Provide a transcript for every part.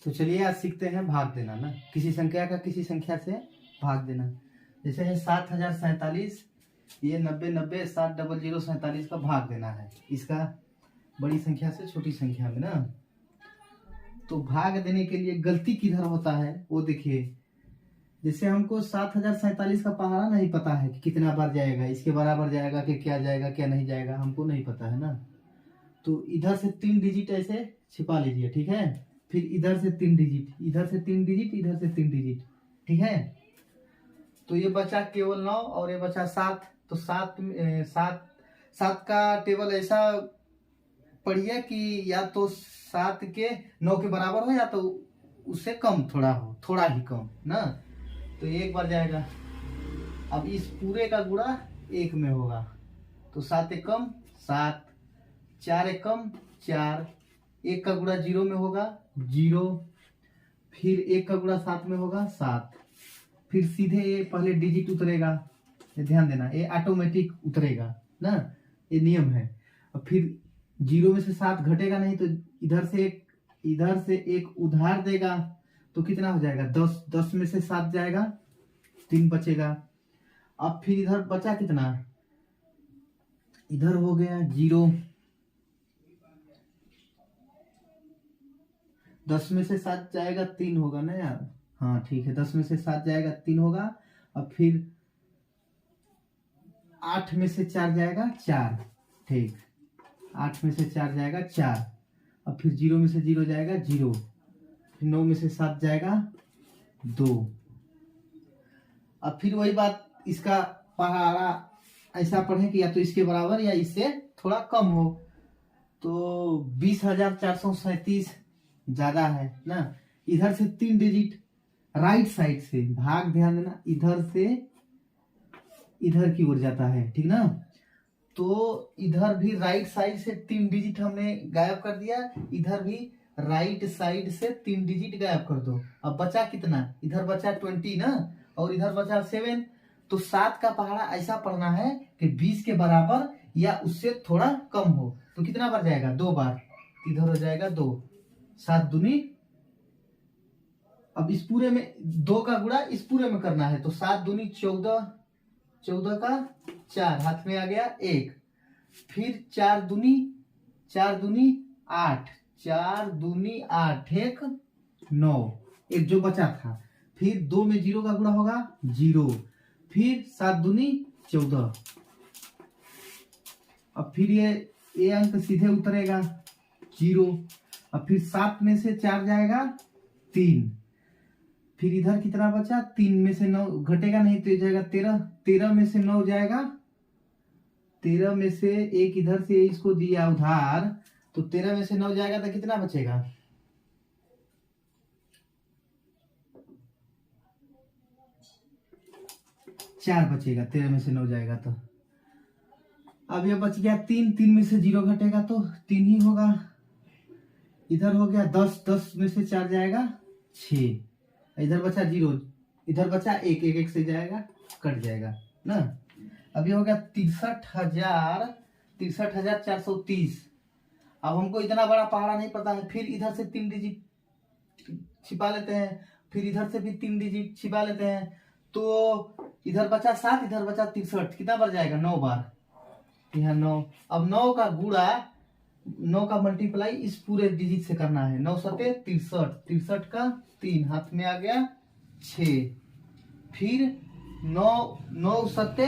तो चलिए आज सीखते हैं भाग देना ना, किसी संख्या का किसी संख्या से भाग देना। जैसे है 7047, ये 9090 600047 का भाग देना है इसका बड़ी संख्या से छोटी संख्या में ना। तो भाग देने के लिए गलती किधर होता है वो देखिए। जैसे हमको 7047 का पहाड़ा नहीं पता है कि कितना बार जाएगा, इसके बराबर जाएगा कि क्या जाएगा क्या नहीं जाएगा, हमको नहीं पता है ना। तो इधर से 3 डिजिट ऐसे छिपा लीजिए, ठीक है। फिर इधर से 3 डिजिट, इधर से 3 डिजिट, इधर से 3 डिजिट, ठीक है। तो ये बचा केवल 9 और ये बचा 7। तो 7 का टेबल ऐसा पढ़िए कि या तो 7 के 9 के बराबर हो या तो उससे कम थोड़ा हो, थोड़ा ही कम ना। तो एक बार जाएगा। अब इस पूरे का गुणा 1 में होगा तो 7 एक कम 7, 4 एक कम 4, 1 का गुणा 0 में होगा 0, फिर 1 का गुणा 7 में होगा 7, फिर सीधे ये पहले डिजिट उतरेगा, ये ध्यान देना, ये ऑटोमेटिक उतरेगा ना, ये नियम है। और फिर 0 में से 7 घटेगा नहीं तो इधर से एक उधार देगा तो कितना हो जाएगा 10, 10 में से 7 जाएगा 3 बचेगा। अब फिर इधर बचा कितना, इधर हो गया 0, 10 में से 7 जाएगा 3 होगा ना यार, हाँ ठीक है, 10 में से 7 जाएगा 3 होगा। अब फिर 8 में से 4 जाएगा 4, ठीक, 8 में से 4 जाएगा 4। अब फिर 0 में से 0 जाएगा 0, फिर 9 में से 7 जाएगा 2। अब फिर वही बात, इसका पहाड़ा ऐसा पढ़े कि या तो इसके बराबर या इससे थोड़ा कम हो। तो 20,437 ज्यादा है ना। इधर से 3 डिजिट राइट साइड से भाग, ध्यान देना, इधर से इधर की ओर जाता है, ठीक ना। तो इधर भी राइट साइड से 3 डिजिट हमने गायब कर दिया, इधर भी राइट साइड से 3 डिजिट गायब कर दो। अब बचा कितना, इधर बचा 20 ना और इधर बचा 7। तो 7 का पहाड़ा ऐसा पढ़ना है कि 20 के बराबर या उससे थोड़ा कम हो। तो कितना बार जाएगा, 2 बार, इधर हो जाएगा 2, 7 दूनी। अब इस पूरे में 2 का गुणा इस पूरे में करना है तो 7 दूनी 14, 14 का 4 हाथ में आ गया 1, फिर 4 दूनी 8, 4 दूनी 8, 1 9, एक जो बचा था। फिर 2 में 0 का गुणा होगा 0, फिर 7 दूनी 14। अब फिर ये अंक सीधे उतरेगा 0। अब फिर 7 में से 4 जाएगा 3, फिर इधर कितना बचा, 3 में से 9 घटेगा नहीं तो ये जाएगा 13, 13 में से 9 जाएगा, 13 में से एक इधर से इसको दिया उधार तो 13 में से 9 जाएगा तो कितना बचेगा, 4 बचेगा, 13 में से 9 जाएगा तो। अब ये बच गया 3, 3 में से 0 घटेगा तो 3 ही होगा। इधर हो गया 10, 10 में से 4 जाएगा 6, इधर बचा 0, इधर बचा 1, 1 1 से जाएगा कट जाएगा ना। अब ये हो गया 63,430। अब हमको इतना बड़ा पहाड़ा नहीं पता है, फिर इधर से 3 डिजिट छिपा लेते हैं, फिर इधर से भी 3 डिजिट छिपा लेते हैं। तो इधर बचा 7, इधर बचा 63, कितना बार जाएगा, 9 बार, यहाँ 9। अब 9 का गुणा, 9 का मल्टीप्लाई इस पूरे डिजिट से करना है, 9 सते 63, 63 का 3 हाथ में आ गया 6, फिर 9 सते,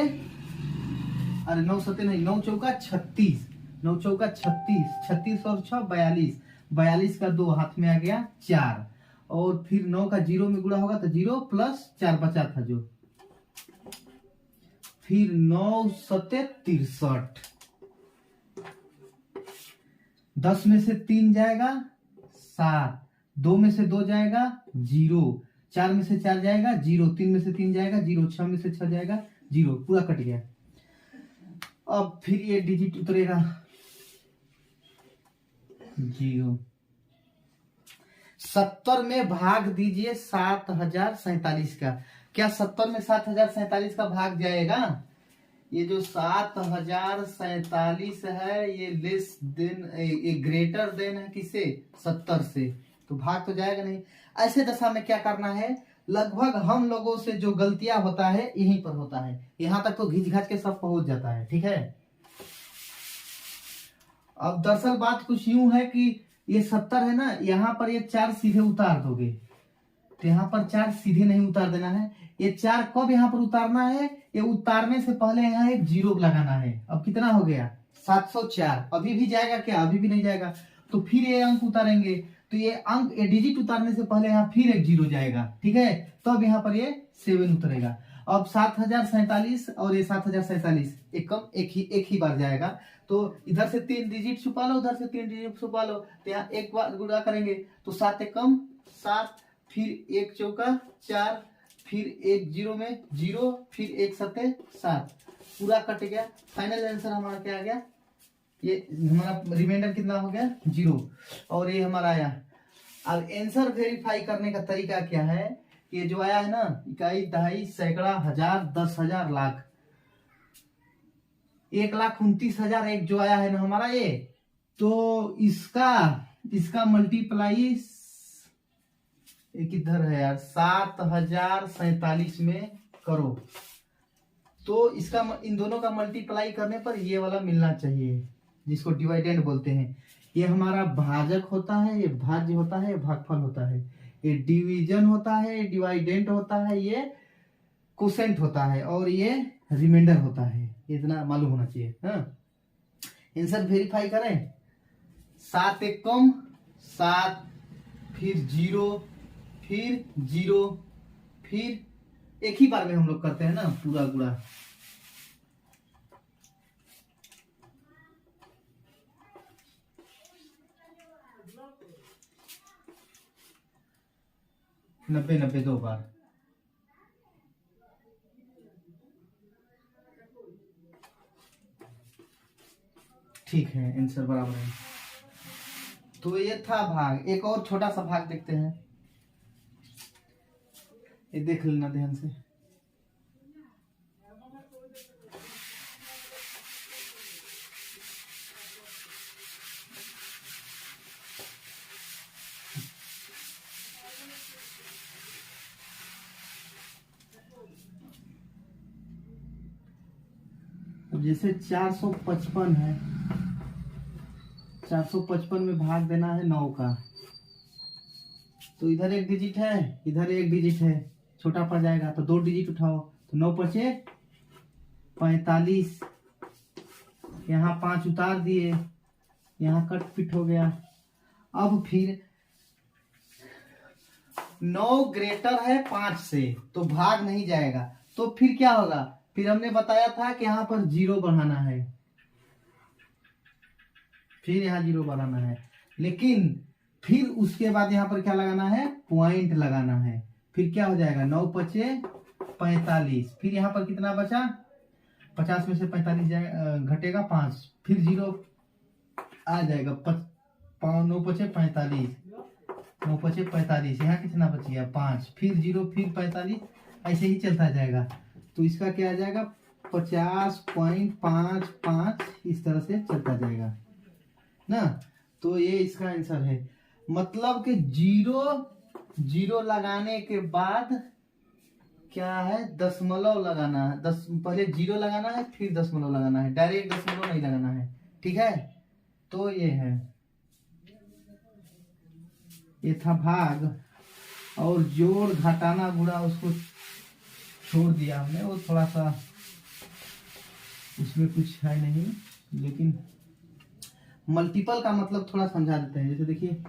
अरे 9 सते नहीं, 9 चौका 36, 9 चौका 36, 36 और 6 42, 42 का 2 हाथ में आ गया 4, और फिर 9 का 0 में गुणा होगा तो 0 प्लस 4 बचा था जो, फिर 9 सते 63, 10 में से 3 जाएगा 7, 2 में से 2 जाएगा 0, 4 में से 4 जाएगा 0, 3 में से 3 जाएगा 0, 6 में से 6 जाएगा 0, पूरा कट गया। अब फिर ये डिजिट उतरेगा 0। 70 में भाग दीजिए 7047 का। क्या 70 में 7047 का भाग जाएगा? ये जो 7047 है ये लेस देन, ये ग्रेटर देन है किसे, 70 से, तो भाग तो जाएगा नहीं। ऐसे दशा में क्या करना है, लगभग हम लोगों से जो गलतियां होता है यहीं पर होता है, यहां तक तो घिच घाच के सब पहुंच जाता है। ठीक है, अब दरअसल बात कुछ यूं है कि ये 70 है ना, यहाँ पर ये 4 सीधे उतार दोगे तो यहाँ पर 4 सीधे नहीं उतार देना है। ये 4 कब यहाँ पर उतारना है, ये उतारने से पहले यहाँ एक जीरो लगाना है। अब कितना हो गया 704, अभी भी जाएगा क्या, अभी भी नहीं जाएगा, तो फिर ये अंक उतारेंगे, तो ये अंक ये डिजिट उतारने से पहले यहाँ फिर एक जीरो जाएगा। ठीक है, तब यहाँ पर ये 7 उतरेगा। अब 7047 और ये 7047 एक ही बार जाएगा, तो इधर से 3 डिजिट छुपा लो, उधर से 3 डिजिट छुपा लो, तो यहाँ एक बार गुणा करेंगे तो 7 एकम 7, फिर 1 चौका 4, फिर 1 जीरो में 0, फिर 1 सत्ते 7, पूरा कट गया। फाइनल आंसर हमारा क्या आ गया, ये हमारा रिमाइंडर कितना हो गया 0, और ये हमारा आया। अब आंसर वेरीफाई करने का तरीका क्या है, ये जो आया है ना, इकाई, दहाई, सैकड़ा, हजार, 10,000, लाख, 1,29,000 एक जो आया है ना हमारा ये, तो इसका मल्टीप्लाई किधर है यार, 7047 में करो, तो इसका इन दोनों का मल्टीप्लाई करने पर ये वाला मिलना चाहिए, जिसको डिवाइडेंड बोलते हैं। ये हमारा भाजक होता है, ये भाज्य होता है, ये भागफल होता है, ये डिवीजन होता है, ये डिवाइडेंट होता है, ये कोसेंट होता है, और ये रिमाइंडर होता है। इतना मालूम होना चाहिए। हाँ, आंसर वेरीफाई करें, 7 एकम 7, फिर 0, फिर 0, फिर एक ही बार में हम लोग करते हैं ना पूरा गुणा, नब्बे 2 बार। ठीक है, आंसर बराबर है। तो ये था भाग। एक और छोटा सा भाग देखते हैं, ये देख लेना ध्यान से। जैसे 455 है, 455 में भाग देना है 9 का, तो इधर एक डिजिट है, इधर एक डिजिट है, छोटा पड़ जाएगा, तो 2 डिजिट उठाओ, तो 9 पचे 45, यहाँ 5 उतार दिए, यहाँ कट पिट हो गया। अब फिर 9 ग्रेटर है 5 से, तो भाग नहीं जाएगा, तो फिर क्या होगा, फिर हमने बताया था कि यहाँ पर 0 बढ़ाना है, फिर यहाँ 0 बढ़ाना है, लेकिन फिर उसके बाद यहाँ पर क्या लगाना है, पॉइंट लगाना है। फिर क्या हो जाएगा, 9 पचे 45, फिर यहाँ पर कितना बचा, 50 में से 45 घटेगा 5, फिर 0 आ जाएगा, 9 पचे 45, 9 पचे 45, यहाँ कितना बच गया 5, फिर 0, फिर 45, ऐसे ही चलता जाएगा। तो इसका क्या आ जाएगा 50.55, इस तरह से चलता जाएगा ना। तो ये इसका आंसर है, मतलब कि 0 लगाने के बाद क्या है, दशमलव लगाना है, पहले 0 लगाना है, फिर दशमलव लगाना है, डायरेक्ट दशमलव नहीं लगाना है। ठीक है, तो ये है, ये था भाग। और जोड़, घटाना, गुणा उसको छोड़ दिया हमने, वो थोड़ा सा उसमें कुछ है नहीं, लेकिन मल्टीपल का मतलब थोड़ा समझा देते हैं। जैसे देखिए,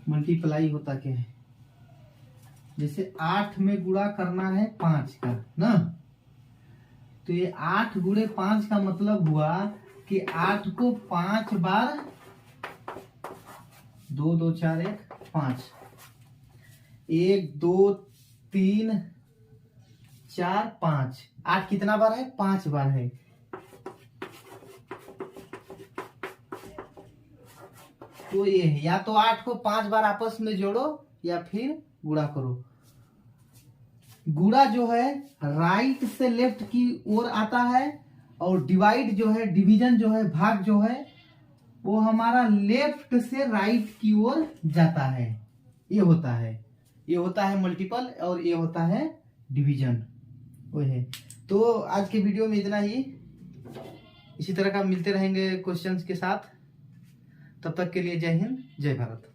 मल्टीप्लाई होता क्या है, जैसे 8 में गुणा करना है 5 का ना, तो ये 8 गुणे 5 का मतलब हुआ कि 8 को 5 बार, 2 2 4 1 5, 1 2 3 4 5, 8 कितना बार है, 5 बार है। तो ये है, या तो 8 को 5 बार आपस में जोड़ो या फिर गुणा करो। गुणा जो है राइट से लेफ्ट की ओर आता है, और डिवाइड जो है, डिवीजन जो है, भाग जो है, वो हमारा लेफ्ट से राइट की ओर जाता है। ये होता है मल्टीपल और ये होता है डिवीजन। वो है। तो आज के वीडियो में इतना ही। इसी तरह का मिलते रहेंगे क्वेश्चंस के साथ। तब तक के लिए जय हिंद, जय भारत।